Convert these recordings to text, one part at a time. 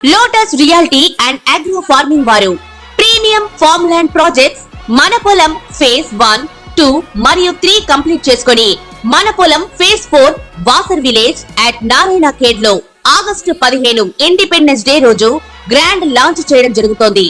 Lotus reality and agro farming వారు premium farm land projects మన పొలం ఫేజ్ 1, 2 మరియు 3 కంప్లీట్ చేసుకొని మన పొలం phase 4 Wasar village at Narayana Khed లో ఆగస్టు 15 ఇండిపెండెన్స్ డే రోజు గ్రాండ్ లాంచ్ చేయడం జరుగుతోంది.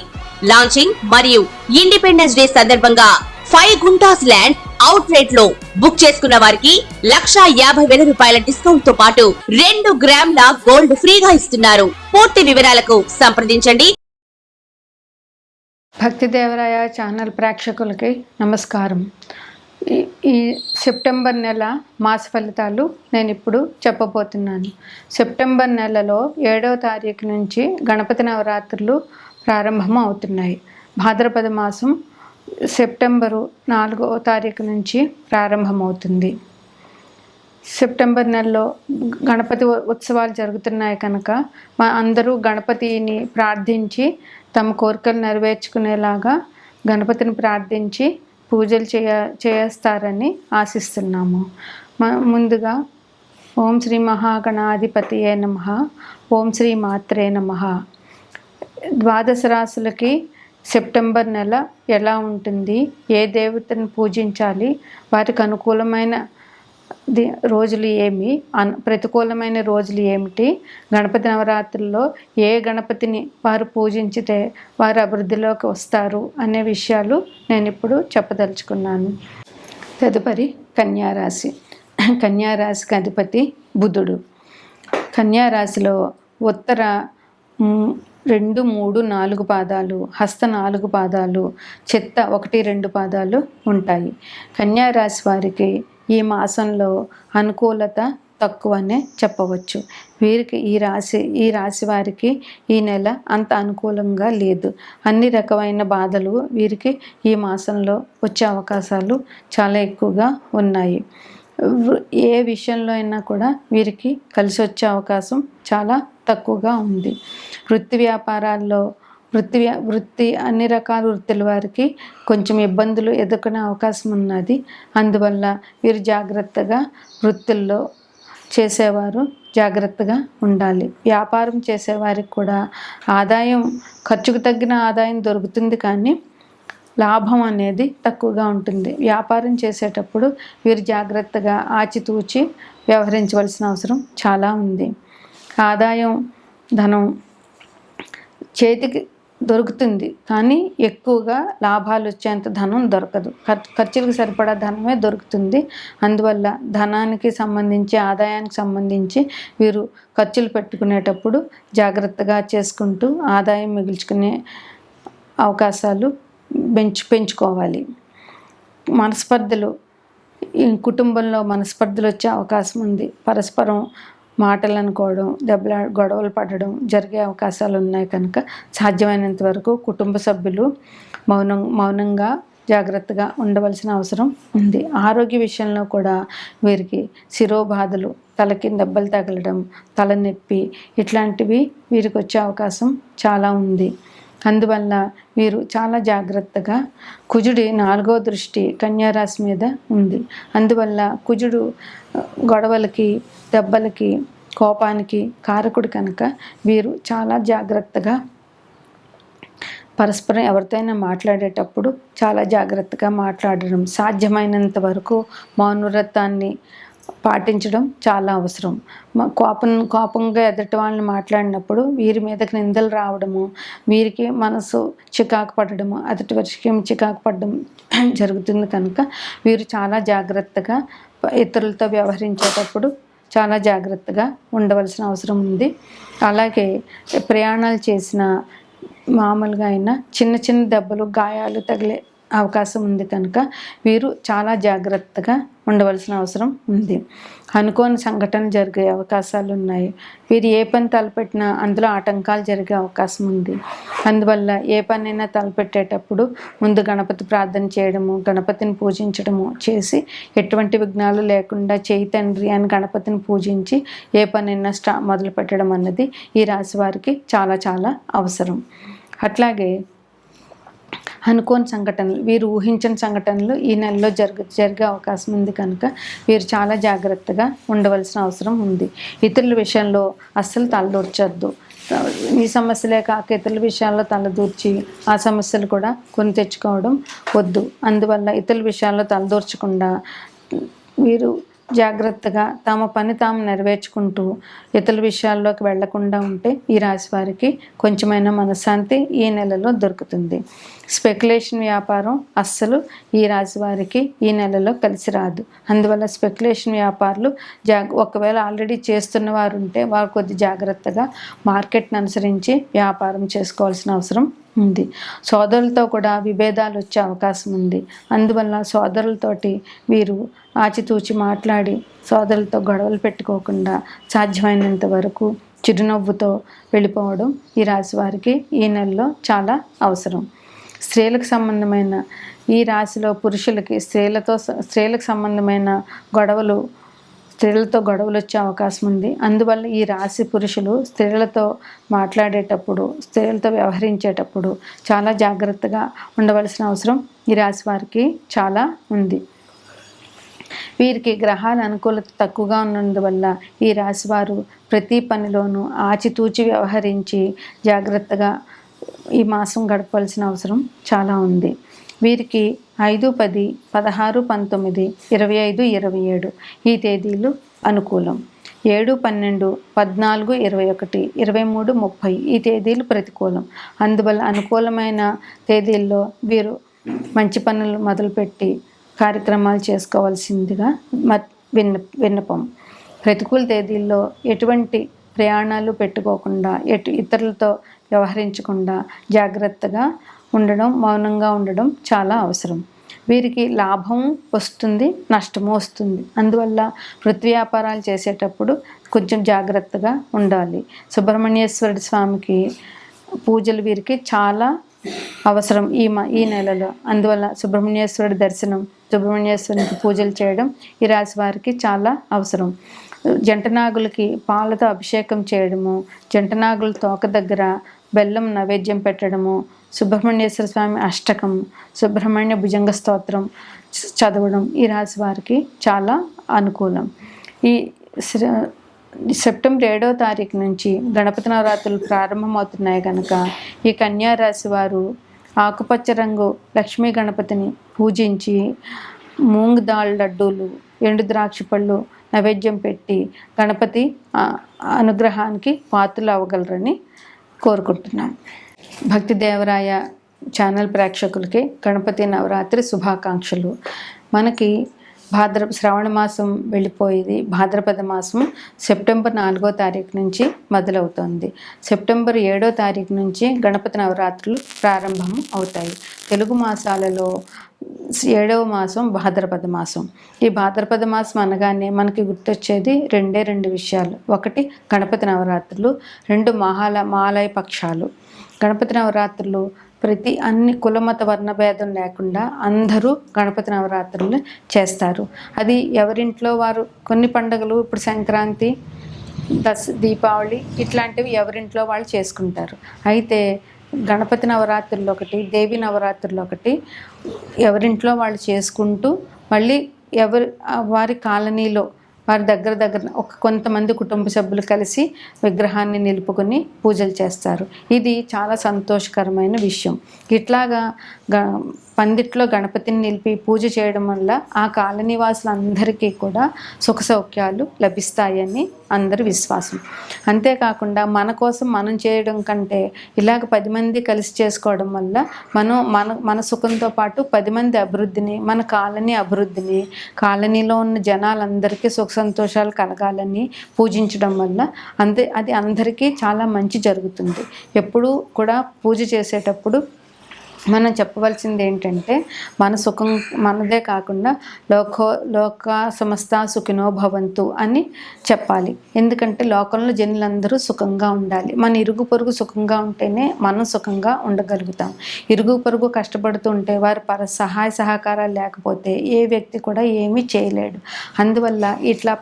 లాంచింగ్ మరియు ఇండిపెండెన్స్ డే సందర్భంగా 5 గుంటాస్ ల్యాండ్ అవుట్ రేట్ లో బుక్ చేసుకున్న వారికి 1,50,000 రూపాయల డిస్కౌంట్ తో పాటు 2 గ్రాముల గోల్డ్ ఫ్రీగా ఇస్తున్నారు. పూర్తి వివరాలకు సంప్రదించండి. భక్తి దేవరాయ ఛానల్ ప్రేక్షకులకి నమస్కారం. ఈ సెప్టెంబర్ నెల మాస ఫలితాలు నేను ఇప్పుడు చెప్పబోతున్నాను. సెప్టెంబర్ నెలలో 7వ తారీఖు నుంచి గణపతి నవరాత్రులు ప్రారంభం అవుతున్నాయి. భాద్రపద మాసం సెప్టెంబరు 4వ తారీఖు నుంచి ప్రారంభమవుతుంది. సెప్టెంబర్ నెలలో గణపతి ఉత్సవాలు జరుగుతున్నాయి కనుక అందరూ గణపతిని ప్రార్థించి తమ కోరికలు నెరవేర్చుకునేలాగా గణపతిని ప్రార్థించి పూజలు చేస్తారని ఆశిస్తున్నాము. ముందుగా ఓం శ్రీ మహాగణాధిపతియే నమః, ఓం శ్రీ మాత్రే నమః. ద్వాదశ రాశులకి సెప్టెంబర్ నెల ఎలా ఉంటుంది, ఏ దేవతను పూజించాలి, వారికి అనుకూలమైన రోజులు ఏమి, ప్రతికూలమైన రోజులు ఏమిటి, గణపతి నవరాత్రుల్లో ఏ గణపతిని వారు పూజించితే వారు అభివృద్ధిలోకి వస్తారు అనే విషయాలు నేను ఇప్పుడు చెప్పదలుచుకున్నాను. తదుపరి కన్యారాశి. కన్యారాశికి అధిపతి బుధుడు. కన్యారాశిలో ఉత్తర 2, 3, 4 పాదాలు, హస్త 4 పాదాలు, చిత్త 1, 2 పాదాలు ఉంటాయి. కన్యారాశి వారికి ఈ మాసంలో అనుకూలత తక్కువనే చెప్పవచ్చు. వీరికి ఈ రాశి వారికి ఈ నెల అంత అనుకూలంగా లేదు. అన్ని రకమైన బాధలు వీరికి ఈ మాసంలో వచ్చే అవకాశాలు చాలా ఎక్కువగా ఉన్నాయి. ఏ విషయంలో అయినా కూడా వీరికి కలిసి వచ్చే అవకాశం చాలా తక్కువగా ఉంది. వృత్తి వ్యాపారాల్లో వృత్తి అన్ని రకాల వృత్తుల వారికి కొంచెం ఇబ్బందులు ఎదుర్కొనే అవకాశం ఉన్నది. అందువల్ల వీరు జాగ్రత్తగా వృత్తుల్లో చేసేవారు జాగ్రత్తగా ఉండాలి. వ్యాపారం చేసేవారికి కూడా ఆదాయం ఖర్చుకు తగ్గిన ఆదాయం దొరుకుతుంది, కానీ లాభం అనేది తక్కువగా ఉంటుంది. వ్యాపారం చేసేటప్పుడు వీరు జాగ్రత్తగా ఆచితూచి వ్యవహరించవలసిన అవసరం చాలా ఉంది. ఆదాయం ధనం చేతికి దొరుకుతుంది, కానీ ఎక్కువగా లాభాలు వచ్చేంత ధనం దొరకదు. ఖర్చులకు సరిపడా ధనమే దొరుకుతుంది. అందువల్ల ధనానికి సంబంధించి ఆదాయానికి సంబంధించి వీరు ఖర్చులు పెట్టుకునేటప్పుడు జాగ్రత్తగా చేసుకుంటూ ఆదాయం మిగుల్చుకునే అవకాశాలు పెంచుకోవాలి. మనస్పర్ధలు, ఈ కుటుంబంలో మనస్పర్ధలు వచ్చే అవకాశం ఉంది. పరస్పరం మాటలు అనుకోవడం, గొడవలు పడడం జరిగే అవకాశాలు ఉన్నాయి కనుక సాధ్యమైనంత వరకు కుటుంబ సభ్యులు మౌనంగా జాగ్రత్తగా ఉండవలసిన అవసరం ఉంది. ఆరోగ్య విషయంలో కూడా వీరికి శిరోబాధలు, తలకి దెబ్బలు తగలడం, తలనొప్పి ఇట్లాంటివి వీరికి వచ్చే అవకాశం చాలా ఉంది. అందువల్ల వీరు చాలా జాగ్రత్తగా, కుజుడి 4వ దృష్టి కన్యారాశి మీద ఉంది. అందువల్ల కుజుడు గొడవలకి, దెబ్బలకి, కోపానికి కారకుడు కనుక వీరు చాలా జాగ్రత్తగా పరస్పరం ఎవరితోనైనా మాట్లాడేటప్పుడు చాలా జాగ్రత్తగా మాట్లాడడం, సాధ్యమైనంత వరకు మౌనవ్రతాన్ని పాటించడం చాలా అవసరం. కోపంగా ఎదుటి వాళ్ళని మాట్లాడినప్పుడు వీరి మీదకి నిందలు రావడము, వీరికి మనసు చికాకు పడడము, ఎదుటి విషయం చికాకు పడడం జరుగుతుంది కనుక వీరు చాలా జాగ్రత్తగా ఇతరులతో వ్యవహరించేటప్పుడు చాలా జాగ్రత్తగా ఉండవలసిన అవసరం ఉంది. అలాగే ప్రయాణాలు చేసిన మామూలుగా అయినా చిన్న దెబ్బలు, గాయాలు తగిలే అవకాశం ఉంది కనుక వీరు చాలా జాగ్రత్తగా ఉండవలసిన అవసరం ఉంది. అనుకోని సంఘటనలు జరిగే అవకాశాలు ఉన్నాయి. వీరు ఏ పని తలపెట్టినా అందులో ఆటంకాలు జరిగే అవకాశం ఉంది. అందువల్ల ఏ పనైనా తలపెట్టేటప్పుడు ముందు గణపతి ప్రార్థన చేయడము, గణపతిని పూజించడము చేసి ఎటువంటి విఘ్నాలు లేకుండా చేయి తండ్రి అని గణపతిని పూజించి ఏ పనైనా మొదలు పెట్టడం అన్నది ఈ రాశి వారికి చాలా చాలా అవసరం. అట్లాగే అనుకోని సంఘటనలు, వీరు ఊహించిన సంఘటనలు ఈ నెలలో జరిగే అవకాశం ఉంది కనుక వీరు చాలా జాగ్రత్తగా ఉండవలసిన అవసరం ఉంది. ఇతరుల విషయంలో అస్సలు తలదూర్చొద్దు. ఈ సమస్యలే కాక ఇతరుల విషయాల్లో తలదూర్చి ఆ సమస్యలు కూడా కొని తెచ్చుకోవడం వద్దు. అందువల్ల ఇతరుల విషయాల్లో తలదూర్చకుండా వీరు జాగ్రత్తగా తమ పని తాము నెరవేర్చుకుంటూ ఇతరుల విషయాల్లోకి వెళ్లకుండా ఉంటే ఈ రాశి వారికి కొంచెమైనా మనశ్శాంతి ఈ నెలలో దొరుకుతుంది. స్పెక్యులేషన్ వ్యాపారం అస్సలు ఈ రాశి వారికి ఈ నెలలో కలిసి రాదు. అందువల్ల స్పెక్యులేషన్ వ్యాపారులు ఒకవేళ ఆల్రెడీ చేస్తున్న వారు ఉంటే వారు కొద్ది జాగ్రత్తగా మార్కెట్ని అనుసరించి వ్యాపారం చేసుకోవాల్సిన అవసరం ఉంది. సోదరులతో కూడా విభేదాలు వచ్చే అవకాశం ఉంది. అందువల్ల సోదరులతోటి వీరు ఆచితూచి మాట్లాడి సోదరులతో గొడవలు పెట్టుకోకుండా సాధ్యమైనంత వరకు చిరునవ్వుతో వెళ్ళిపోవడం ఈ రాశి వారికి ఈ నెలలో చాలా అవసరం. స్త్రీలకు సంబంధమైన ఈ రాశిలో పురుషులకి స్త్రీలకు సంబంధమైన స్త్రీలతో గొడవలు వచ్చే అవకాశం ఉంది. అందువల్ల ఈ రాశి పురుషులు స్త్రీలతో మాట్లాడేటప్పుడు స్త్రీలతో వ్యవహరించేటప్పుడు చాలా జాగ్రత్తగా ఉండవలసిన అవసరం ఈ రాశి వారికి చాలా ఉంది. వీరికి గ్రహాల అనుకూలత తక్కువగా ఉన్నందువల్ల ఈ రాశివారు ప్రతి పనిలోనూ ఆచితూచి వ్యవహరించి జాగ్రత్తగా ఈ మాసం గడపవలసిన అవసరం చాలా ఉంది. వీరికి 5, 10, 16, 19, 25, 27 ఈ తేదీలు అనుకూలం. 7, 12, 14, 21, 23, 30 ఈ తేదీలు ప్రతికూలం. అందువల్ల అనుకూలమైన తేదీల్లో వీరు మంచి పనులు మొదలుపెట్టి కార్యక్రమాలు చేసుకోవాల్సిందిగా విన్నపం. ప్రతికూల తేదీల్లో ఎటువంటి ప్రయాణాలు పెట్టుకోకుండా ఇతరులతో వ్యవహరించకుండా జాగ్రత్తగా ఉండడం, మౌనంగా ఉండడం చాలా అవసరం. వీరికి లాభం వస్తుంది, నష్టము వస్తుంది. అందువల్ల వృత్తి వ్యాపారాలు చేసేటప్పుడు కొంచెం జాగ్రత్తగా ఉండాలి. సుబ్రహ్మణ్యేశ్వరుడి స్వామికి పూజలు వీరికి చాలా అవసరం ఈ నెలలో. అందువల్ల సుబ్రహ్మణ్యేశ్వరుడి దర్శనం, సుబ్రహ్మణ్యేశ్వరునికి పూజలు చేయడం ఈ రాశి వారికి చాలా అవసరం. జంటనాగులకి పాలతో అభిషేకం చేయడము, జంటనాగుల తోక దగ్గర బెల్లం నైవేద్యం పెట్టడము, సుబ్రహ్మణ్యేశ్వర స్వామి అష్టకం, సుబ్రహ్మణ్య భుజంగ స్తోత్రం చదవడం ఈ రాశి వారికి చాలా అనుకూలం. ఈ సెప్టెంబర్ 7వ తారీఖు నుంచి గణపతి నవరాత్రులు ప్రారంభమవుతున్నాయి కనుక ఈ కన్యా రాశి వారు ఆకుపచ్చ రంగు లక్ష్మీ గణపతిని పూజించి మూంగ్ దాల్ లడ్డూలు, ఎండు ద్రాక్ష పళ్ళు నైవేద్యం పెట్టి గణపతి అనుగ్రహానికి పాత్రలు అవ్వగలరని కోరుకుంటున్నాం. భక్తి దేవరాయ ఛానల్ ప్రేక్షకులకి గణపతి నవరాత్రి శుభాకాంక్షలు. మనకి శ్రావణ మాసం వెళ్ళిపోయేది. భాద్రపద మాసం సెప్టెంబర్ 4వ తారీఖు నుంచి మొదలవుతుంది. సెప్టెంబర్ 7వ తారీఖు నుంచి గణపతి నవరాత్రులు ప్రారంభం అవుతాయి. తెలుగు మాసాలలో 7వ మాసం భాద్రపద మాసం. ఈ భాద్రపద మాసం అనగానే మనకి గుర్తొచ్చేది రెండు విషయాలు. ఒకటి గణపతి నవరాత్రులు, 2 మహాలయ పక్షాలు. గణపతి నవరాత్రులు అన్ని కులమత వర్ణభేదం లేకుండా అందరూ గణపతి నవరాత్రులు చేస్తారు. అది ఎవరింట్లో వారు. కొన్ని పండుగలు ఇప్పుడు సంక్రాంతి, దీపావళి ఇట్లాంటివి ఎవరింట్లో వాళ్ళు చేసుకుంటారు. అయితే గణపతి నవరాత్రులు ఒకటి, దేవి నవరాత్రులు ఒకటి ఎవరింట్లో వాళ్ళు చేసుకుంటూ మళ్ళీ వారి కాలనీలో వారి దగ్గర కొంతమంది కుటుంబ సభ్యులు కలిసి విగ్రహాన్ని నిలుపుకొని పూజలు చేస్తారు. ఇది చాలా సంతోషకరమైన విషయం. ఇట్లాగా పందిట్లో గణపతిని నిలిపి పూజ చేయడం వల్ల ఆ కాలనీ వాసులందరికీ కూడా సుఖ సౌఖ్యాలు లభిస్తాయని అందరి విశ్వాసం. అంతేకాకుండా మన కోసం మనం చేయడం కంటే ఇలాగ 10 మంది కలిసి చేసుకోవడం వల్ల మన సుఖంతో పాటు 10 మంది అభివృద్ధిని, మన కాలనీ అభివృద్ధిని, కాలనీలో ఉన్న జనాలందరికీ సుఖ సంతోషాలు కలగాలని పూజించడం వల్ల అది అందరికీ చాలా మంచి జరుగుతుంది. ఎప్పుడూ కూడా పూజ చేసేటప్పుడు మనం చెప్పవలసింది ఏంటంటే మన సుఖం మనదే కాకుండా లోక సమస్త సుఖినో భవంతు అని చెప్పాలి. ఎందుకంటే లోకంలో జనులందరూ సుఖంగా ఉండాలి. మన ఇరుగు పొరుగు సుఖంగా ఉంటేనే మనం సుఖంగా ఉండగలుగుతాం. ఇరుగు పొరుగు కష్టపడుతుంటే వారి సహాయ సహకారాలు లేకపోతే ఏ వ్యక్తి కూడా ఏమీ చేయలేడు. అందువల్ల ఇట్లా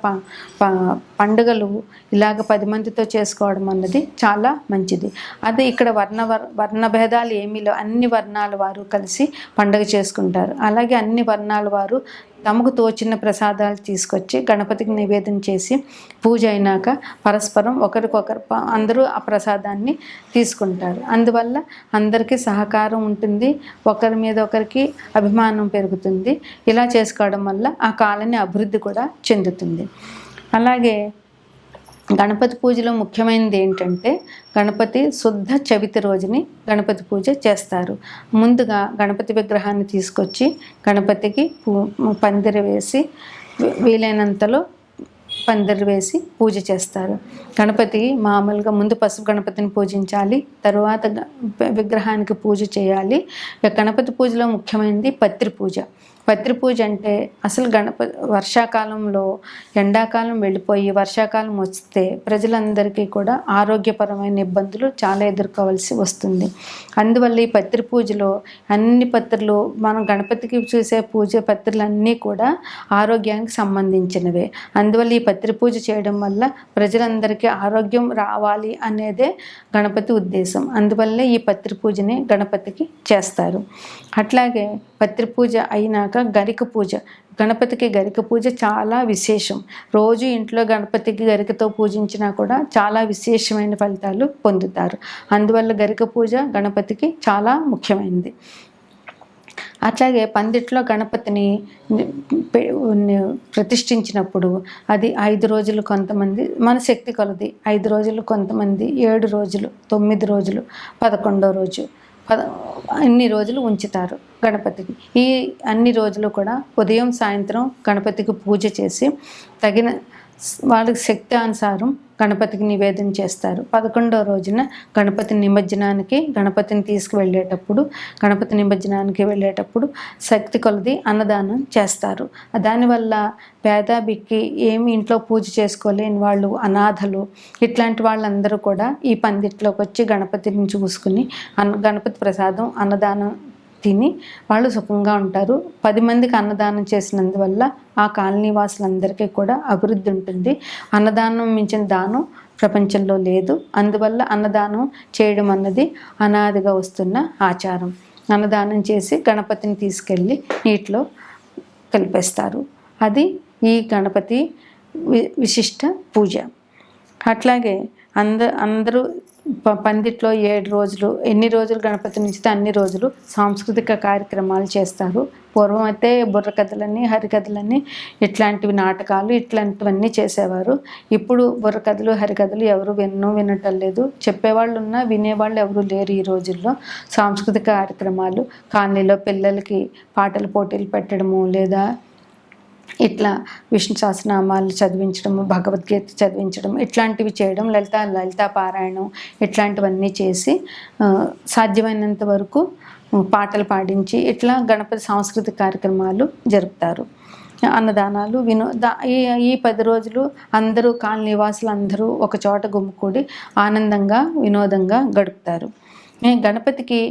పండుగలు ఇలాగ 10 మందితో చేసుకోవడం అన్నది చాలా మంచిది. అదే ఇక్కడ వర్ణభేదాలు ఏమీ లేవు. అన్ని వర్ణాల వారు కలిసి పండుగ చేసుకుంటారు. అలాగే అన్ని వర్ణాల వారు తమకు తోచిన ప్రసాదాలు తీసుకొచ్చి గణపతికి నివేదన చేసి పూజ అయినాక పరస్పరం ఒకరికొకరు అందరూ ఆ ప్రసాదాన్ని తీసుకుంటారు. అందువల్ల అందరికీ సహకారం ఉంటుంది, ఒకరి మీద ఒకరికి అభిమానం పెరుగుతుంది. ఇలా చేసుకోవడం వల్ల ఆ కాలనీ అభివృద్ధి కూడా చెందుతుంది. అలాగే గణపతి పూజలో ముఖ్యమైనది ఏంటంటే గణపతి శుద్ధ చవితి రోజుని గణపతి పూజ చేస్తారు. ముందుగా గణపతి విగ్రహాన్ని తీసుకొచ్చి గణపతికి పందిరి వేసి వీలైనంతలో పందిరి వేసి పూజ చేస్తారు. గణపతి మామూలుగా ముందు పసుపు గణపతిని పూజించాలి, తరువాత విగ్రహానికి పూజ చేయాలి. గణపతి పూజలో ముఖ్యమైనది పత్రి పూజ. పత్రి పూజ అంటే అసలు వర్షాకాలంలో ఎండాకాలం వెళ్ళిపోయి వర్షాకాలం వస్తే ప్రజలందరికీ కూడా ఆరోగ్యపరమైన ఇబ్బందులు చాలా ఎదుర్కోవాల్సి వస్తుంది. అందువల్ల ఈ పత్రి పూజలో అన్ని పత్రులు మనం గణపతికి చూసే పూజ పత్రులన్నీ కూడా ఆరోగ్యానికి సంబంధించినవే. అందువల్ల ఈ పత్రి పూజ చేయడం వల్ల ప్రజలందరికీ ఆరోగ్యం రావాలి అనేదే గణపతి ఉద్దేశం. అందువల్లే ఈ పత్రి పూజని గణపతికి చేస్తారు. అట్లాగే పత్రి పూజ అయినాక గరిక పూజ. గణపతికి గరిక పూజ చాలా విశేషం. రోజు ఇంట్లో గణపతికి గరికతో పూజించినా కూడా చాలా విశేషమైన ఫలితాలు పొందుతారు. అందువల్ల గరిక పూజ గణపతికి చాలా ముఖ్యమైనది. అట్లాగే పందిట్లో గణపతిని ప్రతిష్ఠించినప్పుడు అది 5 రోజులు కొంతమంది మన శక్తి కొలది, 5 రోజులు కొంతమంది, 7 రోజులు, 9 రోజులు, 11వ రోజు అన్ని రోజులు ఉంచుతారు గణపతికి. ఈ అన్ని రోజులు కూడా ఉదయం సాయంత్రం గణపతికి పూజ చేసి తగిన వాళ్ళకి శక్తి అనుసారం గణపతికి నివేదన చేస్తారు. 11వ రోజున గణపతి నిమజ్జనానికి గణపతి నిమజ్జనానికి వెళ్ళేటప్పుడు శక్తి కొలది అన్నదానం చేస్తారు. దానివల్ల పేద బిక్కి ఏమి ఇంట్లో పూజ చేసుకోలేని వాళ్ళు, అనాథలు, ఇట్లాంటి వాళ్ళందరూ కూడా ఈ పందిట్లోకి వచ్చి గణపతిని చూసుకుని గణపతి ప్రసాదం అన్నదానం తిని వాళ్ళు సుఖంగా ఉంటారు. 10 మందికి అన్నదానం చేసినందువల్ల ఆ కాలనీ వాసులందరికీ కూడా అభివృద్ధి ఉంటుంది. అన్నదానం మించిన దానం ప్రపంచంలో లేదు. అందువల్ల అన్నదానం చేయడం అన్నది అనాదిగా వస్తున్న ఆచారం. అన్నదానం చేసి గణపతిని తీసుకెళ్ళి నీటిలో కలిపేస్తారు. అది ఈ గణపతి విశిష్ట పూజ. అట్లాగే అందరూ పందిట్లో 7 రోజులు, ఎన్ని రోజులు గణపతి నుంచితే అన్ని రోజులు సాంస్కృతిక కార్యక్రమాలు చేస్తారు. పూర్వం అయితే బుర్రకథలని, హరికథలని, ఇట్లాంటివి నాటకాలు ఇట్లాంటివన్నీ చేసేవారు. ఇప్పుడు బుర్రకథలు, హరికథలు ఎవరు వినటం లేదు. చెప్పేవాళ్ళు ఉన్నా వినేవాళ్ళు ఎవరు లేరు. ఈ రోజుల్లో సాంస్కృతిక కార్యక్రమాలు కాలనీలో పిల్లలకి పాటల పోటీలు పెట్టడము, లేదా ఇట్లా విష్ణు సహస్రనామాలు చదివించడము, భగవద్గీత చదివించడం, ఇట్లాంటివి చేయడం, లలితా పారాయణం ఇట్లాంటివన్నీ చేసి సాధ్యమైనంత వరకు పాటలు పాడించి ఇట్లా గణపతి సాంస్కృతిక కార్యక్రమాలు జరుపుతారు. అన్నదానాలు ఈ 10 రోజులు అందరూ కాలనీ నివాసులు అందరూ ఒక చోట గుమ్ముకూడి ఆనందంగా వినోదంగా గడుపుతారు. గణపతికి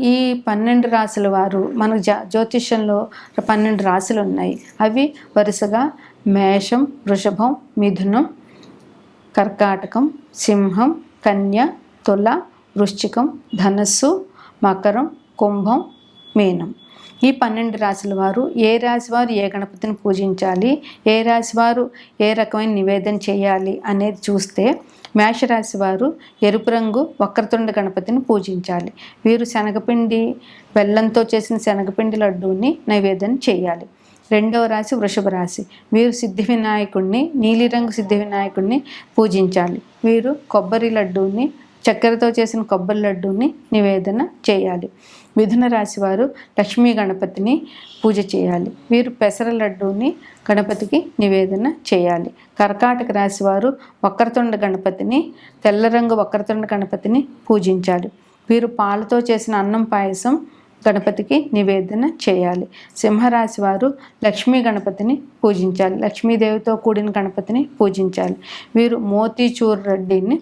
ఈ 12 రాశుల వారు మన జ్యోతిష్యంలో 12 రాశులు ఉన్నాయి. అవి వరుసగా మేషం, వృషభం, మిథునం, కర్కాటకం, సింహం, కన్య, తుల, వృశ్చికం, ధనస్సు, మకరం, కుంభం, మీనం. ఈ 12 రాశుల వారు ఏ రాశి వారు ఏ గణపతిని పూజించాలి, ఏ రాశి వారు ఏ రకమైన నివేదన చేయాలి అనేది చూస్తే మేషరాశి వారు ఎరుపు రంగు వక్రతుండ గణపతిని పూజించాలి. వీరు శనగపిండి, బెల్లంతో చేసిన శనగపిండి లడ్డూని నైవేద్యం చేయాలి. 2వ రాశి వృషభ రాశి. వీరు సిద్ధి వినాయకుడిని, నీలిరంగు సిద్ధి వినాయకుడిని పూజించాలి. వీరు కొబ్బరి లడ్డూని, చక్కెరతో చేసిన కొబ్బరి లడ్డూని నివేదన చేయాలి. మిథున రాశి వారు లక్ష్మీ గణపతిని పూజ చేయాలి. వీరు పెసర లడ్డూని గణపతికి నివేదన చేయాలి. కర్కాటక రాశి వారు వక్రతుండ గణపతిని, తెల్ల రంగు వక్రతుండ గణపతిని పూజించాలి. వీరు పాలతో చేసిన అన్నం పాయసం గణపతికి నివేదన చేయాలి. సింహరాశి వారు లక్ష్మీ గణపతిని పూజించాలి. లక్ష్మీదేవితో కూడిన గణపతిని పూజించాలి. వీరు మోతీచూర్ రెడ్డిని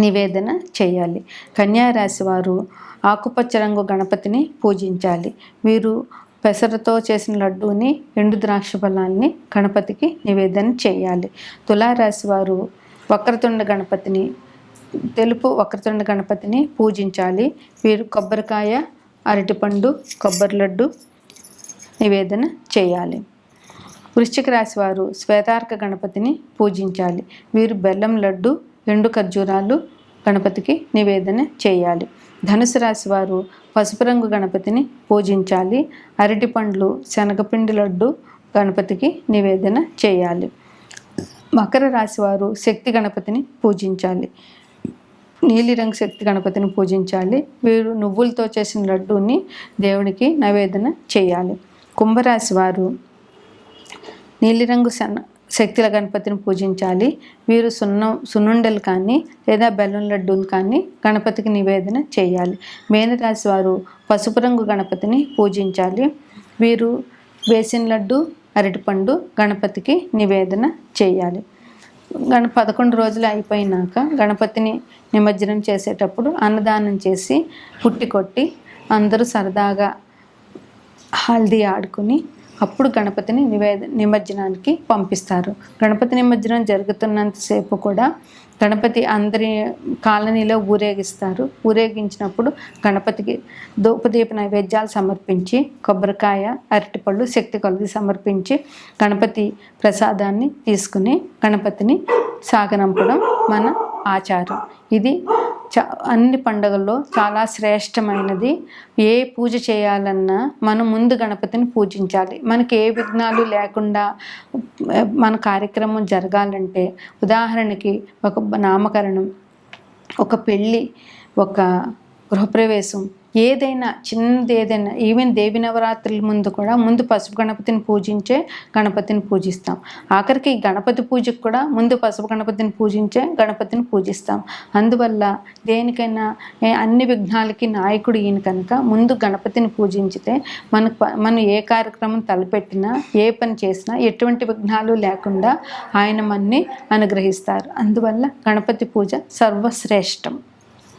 నివేదన చేయాలి. కన్యారాశి వారు ఆకుపచ్చ రంగు గణపతిని పూజించాలి. వీరు పెసరతో చేసిన లడ్డూని, ఎండు ద్రాక్ష ఫలాన్ని గణపతికి నివేదన చేయాలి. తులారాశి వారు వక్రతుండ గణపతిని తెలుపు వక్రతుండ గణపతిని పూజించాలి. వీరు కొబ్బరికాయ, అరటిపండు, కొబ్బరి లడ్డు నివేదన చేయాలి. వృశ్చిక రాశి వారు శ్వేతార్క గణపతిని పూజించాలి. వీరు బెల్లం లడ్డు, ఎండు ఖర్జూరాలు గణపతికి నివేదన చేయాలి. ధనుసు రాశి వారు పసుపు రంగు గణపతిని పూజించాలి. అరటి పండ్లు, శనగపిండి లడ్డు గణపతికి నివేదన చేయాలి. మకర రాశి వారు శక్తి గణపతిని పూజించాలి. నీలిరంగు శక్తి గణపతిని పూజించాలి. వీరు నువ్వులతో చేసిన లడ్డూని దేవునికి నివేదన చేయాలి. కుంభరాశి వారు నీలిరంగు శక్తుల గణపతిని పూజించాలి. వీరు సున్నుండలు కానీ లేదా బెల్లం లడ్డూలు కానీ గణపతికి నివేదన చేయాలి. మేనరాశి వారు పసుపు రంగు గణపతిని పూజించాలి. వీరు బేసిన్ లడ్డు, అరటిపండు గణపతికి నివేదన చేయాలి. 11 రోజులు అయిపోయినాక గణపతిని నిమజ్జనం చేసేటప్పుడు అన్నదానం చేసి పుట్టి కొట్టి అందరూ సరదాగా హల్దీ ఆడుకుని అప్పుడు గణపతిని నిమజ్జనానికి పంపిస్తారు. గణపతి నిమజ్జనం జరుగుతున్నంతసేపు కూడా గణపతి అందరి కాలనీలో ఊరేగిస్తారు. ఊరేగించినప్పుడు గణపతికి ధూపదీప నైవేద్యాలు సమర్పించి కొబ్బరికాయ, అరటిపళ్ళు, శక్తి కొలది సమర్పించి గణపతి ప్రసాదాన్ని తీసుకుని గణపతిని సాగనంపడం మన ఆచారం. ఇది అన్ని పండుగల్లో చాలా శ్రేష్టమైనది. ఏ పూజ చేయాలన్నా మనం ముందు గణపతిని పూజించాలి. మనకి ఏ విఘ్నాలు లేకుండా మన కార్యక్రమం జరగాలంటే, ఉదాహరణకి ఒక నామకరణం, ఒక పెళ్ళి, ఒక గృహప్రవేశం, ఏదైనా చిన్నది ఏదైనా, ఈవెన్ దేవి నవరాత్రుల ముందు కూడా ముందు పసుపు గణపతిని పూజించే గణపతిని పూజిస్తాం. ఆఖరికి గణపతి పూజకు కూడా ముందు పసుపు గణపతిని పూజించే గణపతిని పూజిస్తాం. అందువల్ల దేనికైనా అన్ని విఘ్నాలకి నాయకుడు ఈయన కనుక ముందు గణపతిని పూజించితే మనం ఏ కార్యక్రమం తలపెట్టినా, ఏ పని చేసినా ఎటువంటి విఘ్నాలు లేకుండా ఆయన మనని అనుగ్రహిస్తారు. అందువల్ల గణపతి పూజ సర్వశ్రేష్టం.